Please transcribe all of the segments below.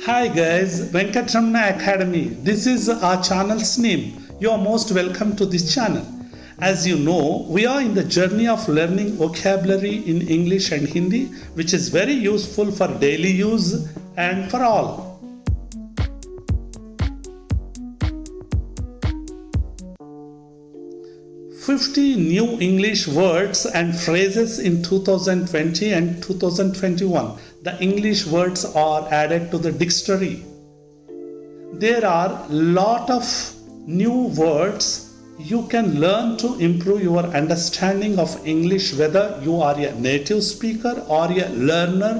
Hi guys, Venkatramana Academy. This is our channel's name. You are most welcome to this channel. As you know, we are in the journey of learning vocabulary in English and Hindi, which is very useful for daily use and for all. "50 new English words and phrases in 2020 and 2021. The English words are added to the dictionary. There are lot of new words you can learn to improve your understanding of English, whether you are a native speaker or a learner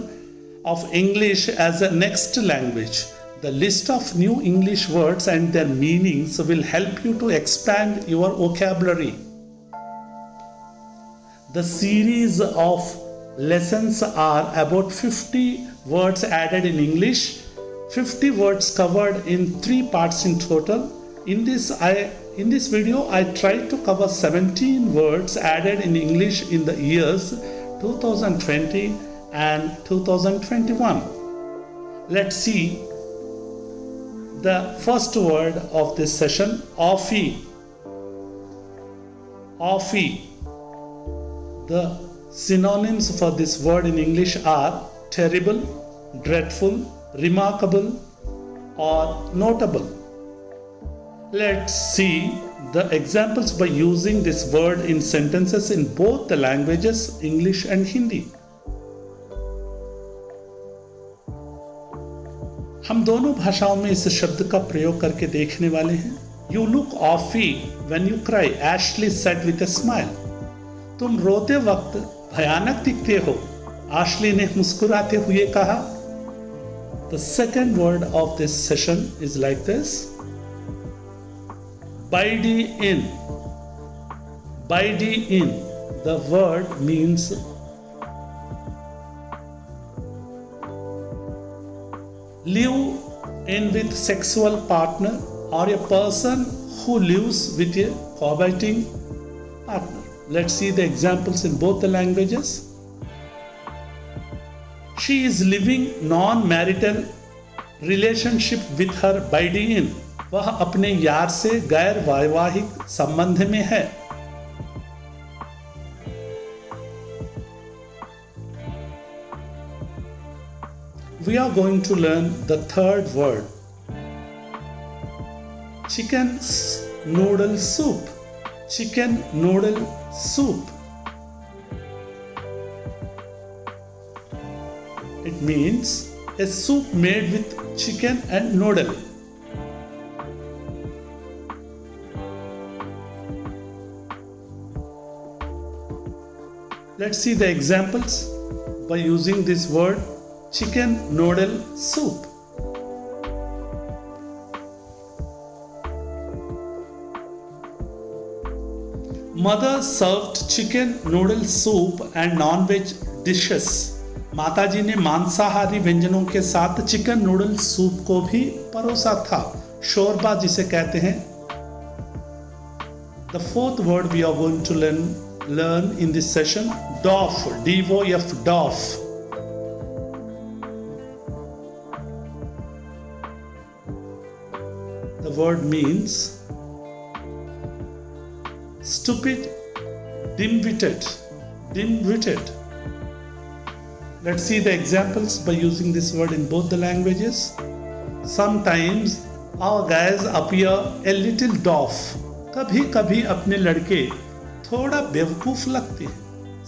of English as a next language. The list of new English words and their meanings will help you to expand your vocabulary. The series of lessons are about 50 words added in English, 50 words covered in 3 parts in total. In this video, I tried to cover 17 words added in English in the years 2020 and 2021. Let's see the first word of this session, awful. Awful. The synonyms for this word in English are terrible, dreadful, remarkable, or notable. Let's see the examples by using this word in sentences in both the languages, English and Hindi. हम दोनों भाषाओं में इस शब्द का प्रयोग करके देखने वाले हैं. You look awful when you cry, Ashley said with a smile. तुम रोते वक्त भयानक दिखते हो, आशली ने मुस्कुराते हुए कहा. The second word of this session is like this. Bide in. Bide in. The word means live in with sexual partner or a person who lives with a cohabiting partner. Let's see the examples in both the languages. She is living non-marital relationship with her bide-in. वह अपने यार से गैर वैवाहिक संबंध में है. We are going to learn the third word. Chicken noodle soup. Chicken noodle soup. It means a soup made with chicken and noodle. Let's see the examples by using this word, chicken noodle soup. Mother served chicken noodle soup and non-veg dishes. माताजी ने मांसाहारी व्यंजनों के साथ chicken noodle soup को भी परोसा था. शोरबा जिसे कहते हैं. The fourth word we are going to learn in this session, doff. D-O-F, doff. The word means stupid, dim-witted, dim-witted. Let's see the examples by using this word in both the languages. Sometimes our guys appear a little doff. कभी-कभी अपने लड़के थोड़ा बेवकूफ लगते हैं.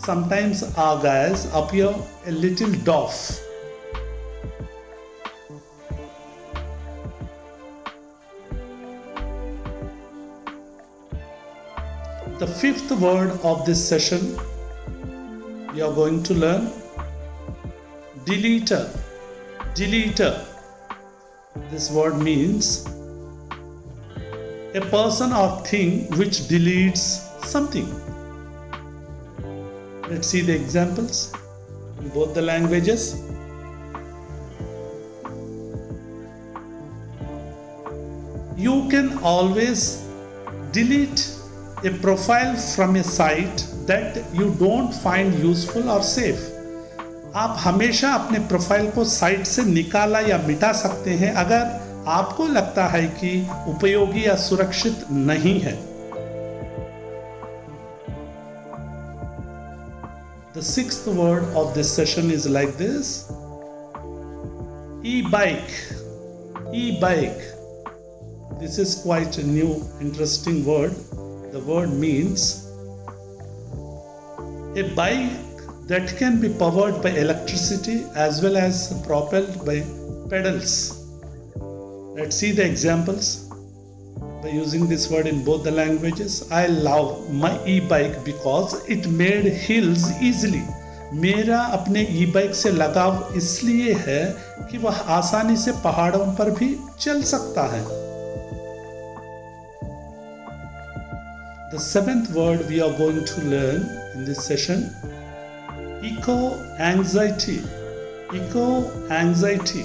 Sometimes our guys appear a little doff. The fifth word of this session we are going to learn, deleter. Deleter. This word means a person or thing which deletes something. Let's see the examples in both the languages. You can always delete a profile from a site that you don't find useful or safe. आप हमेशा अपने profile को site से निकाला या मिटा सकते हैं अगर आपको लगता है कि उपयोगी या सुरक्षित नहीं है। The sixth word of this session is like this. E-bike. E-bike. This is quite a new, interesting word. The word means a bike that can be powered by electricity as well as propelled by pedals. Let's see the examples by using this word in both the languages. I love my e-bike because it made hills easily. मेरा अपने ई-बाइक से लगाव इसलिए है कि वह आसानी से पहाड़ों पर भी चल सकता है। The seventh word we are going to learn in this session, eco-anxiety. Eco-anxiety,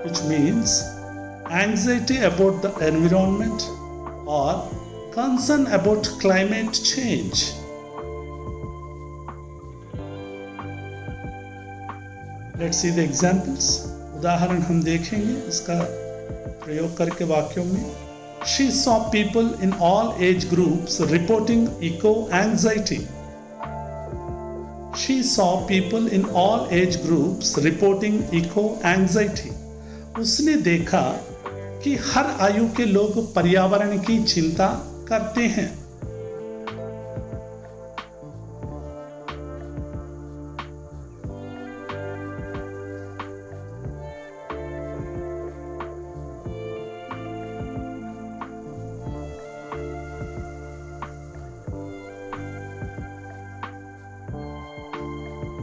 which means anxiety about the environment or concern about climate change. Let's see the examples. उदाहरण हम देखेंगे इसका प्रयोग करके वाक्यों में। She saw people in all age groups reporting eco-anxiety. She saw people in all age groups reporting eco-anxiety. उसने देखा कि हर आयु के लोग पर्यावरण की चिंता करते हैं।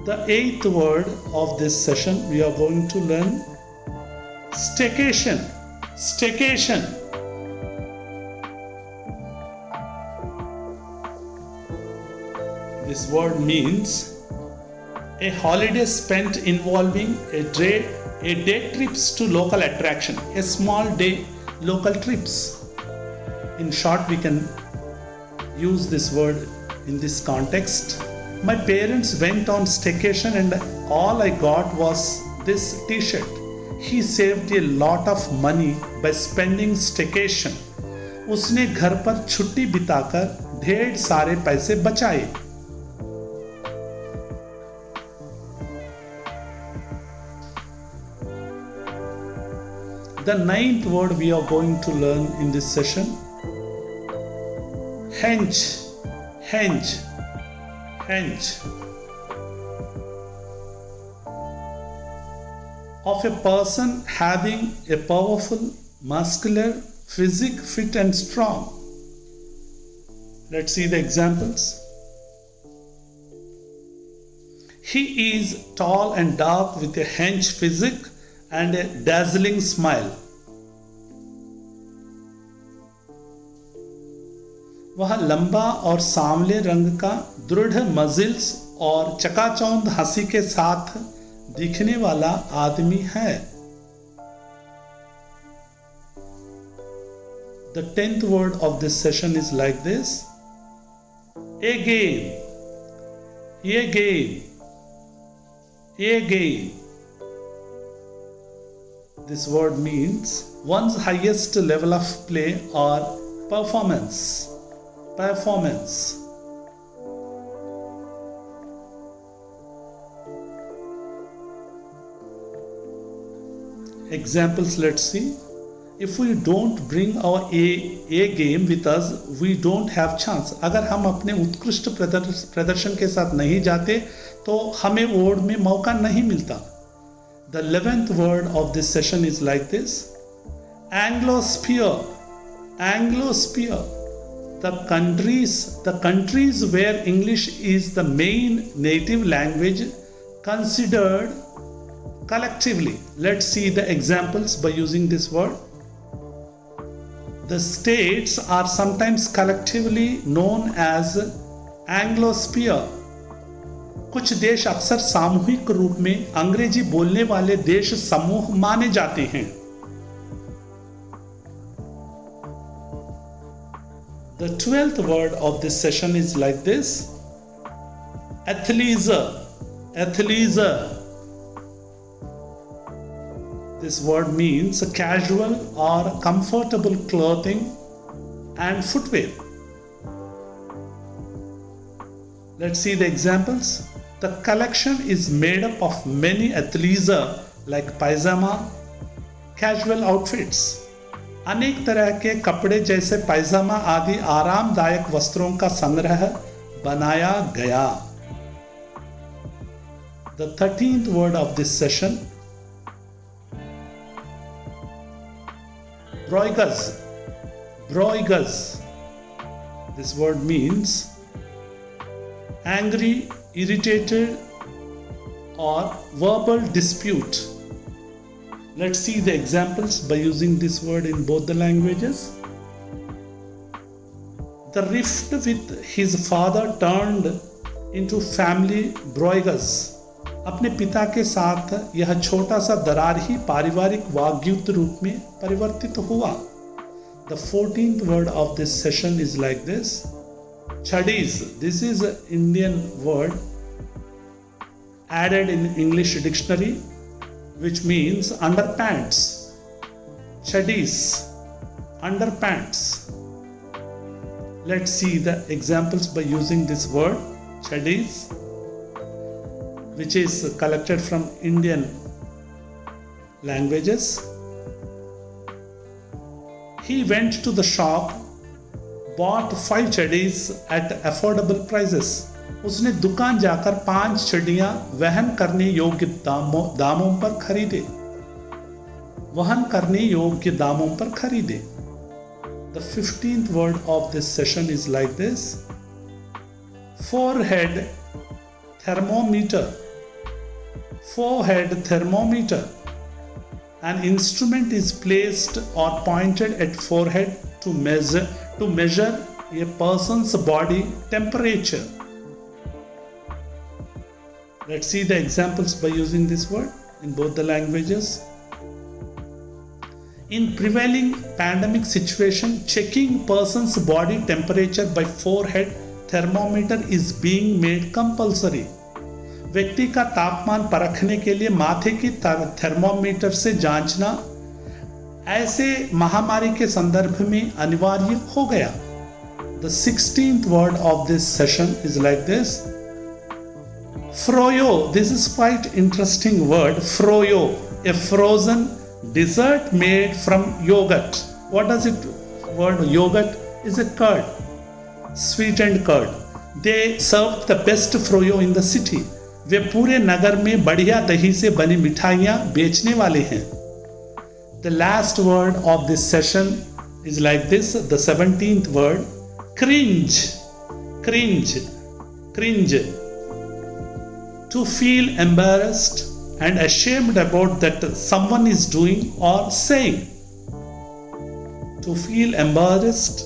The eighth word of this session we are going to learn staycation. Staycation. This word means a holiday spent involving a day trips to local attraction, a small day local trips. In short, we can use this word in this context. My parents went on staycation and all I got was this t-shirt. He saved a lot of money by spending staycation. उसने घर पर छुट्टी बिताकर ढेर सारे पैसे बचाए। The ninth word we are going to learn in this session, henge. Henge. Henge. Of a person having a powerful, muscular physique, fit and strong. Let's see the examples. He is tall and dark with a hench physique and a dazzling smile. वह लंबा और सांवले रंग का, दृढ़ मजिल्स और चकाचौंध हंसी के साथ दिखने वाला आदमी है। The 10th word of this session is like this. Again. Again. Again. This word means one's highest level of play or performance. Performance. Examples, let's see. If we don't bring our A game with us, we don't have chance. अगर हम अपने उत्कृष्ट प्रदर्शन के साथ नहीं जाते तो हमें वोट में मौका नहीं मिलता। The 11th word of this session is like this. Anglosphere. Anglosphere. The countries where English is the main native language considered collectively. Let's see the examples by using this word. The states are sometimes collectively known as Anglosphere. कुछ देश अक्सर सामूहिक रूप में अंग्रेजी बोलने वाले देश समूह माने जाते हैं। The 12th word of this session is like this. Athleisure. Athleisure. This word means casual or comfortable clothing and footwear. Let's see the examples. The collection is made up of many athleisure like pajama, casual outfits. अनेक तरह के कपड़े जैसे पायजामा आदि आरामदायक वस्त्रों का संग्रह बनाया गया. The 13th word of this session, broigas. Broigas. This word means angry, irritated, or verbal dispute. Let's see the examples by using this word in both the languages. The rift with his father turned into family broigas. अपने पिता के साथ यह छोटा सा दरार ही पारिवारिक वाग्युद्ध रूप में परिवर्तित हुआ. The 14th word of this session is like this. Chadis. This is an Indian word added in English dictionary, which means underpants. Chadis, underpants. Let's see the examples by using this word, chadis, which is collected from Indian languages. He went to the shop, bought 5 chadis at affordable prices. उसने दुकान जाकर 5 चड्डियां वहन करने योग्य दामों पर खरीदे. वहन करने योग्य दामों पर खरीदे. The 15th word of this session is like this. Forehead thermometer. Forehead thermometer. An instrument is placed or pointed at forehead to measure a person's body temperature. Let's see the examples by using this word in both the languages. In prevailing pandemic situation, checking person's body temperature by forehead thermometer is being made compulsory. व्यक्ति का तापमान परखने के लिए माथे की thermometer से जांचना ऐसे महामारी के संदर्भ में अनिवार्य हो गया. The 16th word of this session is like this. Froyo. This is quite interesting word. Froyo, a frozen dessert made from yogurt. What does it? Word yogurt is a curd, sweetened curd. They served the best froyo in the city. वे पूरे नगर में बढ़िया दही से बनी मिठाइयाँ बेचने वाले हैं. The last word of this session is like this. The 17th word, cringe. Cringe. Cringe. To feel embarrassed and ashamed about that someone is doing or saying. To feel embarrassed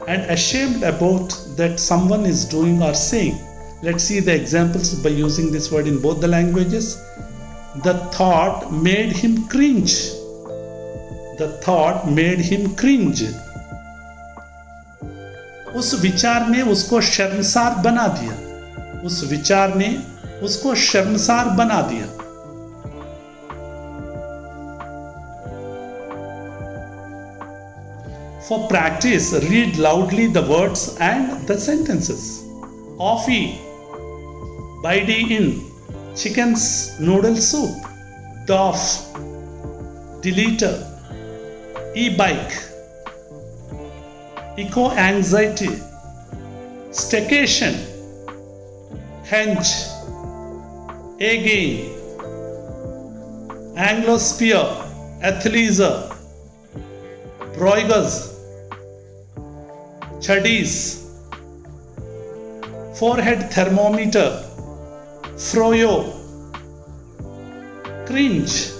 and ashamed about that someone is doing or saying. Let's see the examples by using this word in both the languages. The thought made him cringe. The thought made him cringe. उस विचार ने उसको शर्मसार बना दिया. उस विचार ने उसको शर्मसार बना दिया. For practice, read loudly the words and the sentences. Offie, Bidey in, chicken's noodle soup, doff, deleter, e-bike, eco-anxiety, staycation, hench, again, anglosphere, athleisure, broigas, chadis, forehead thermometer, froyo, cringe.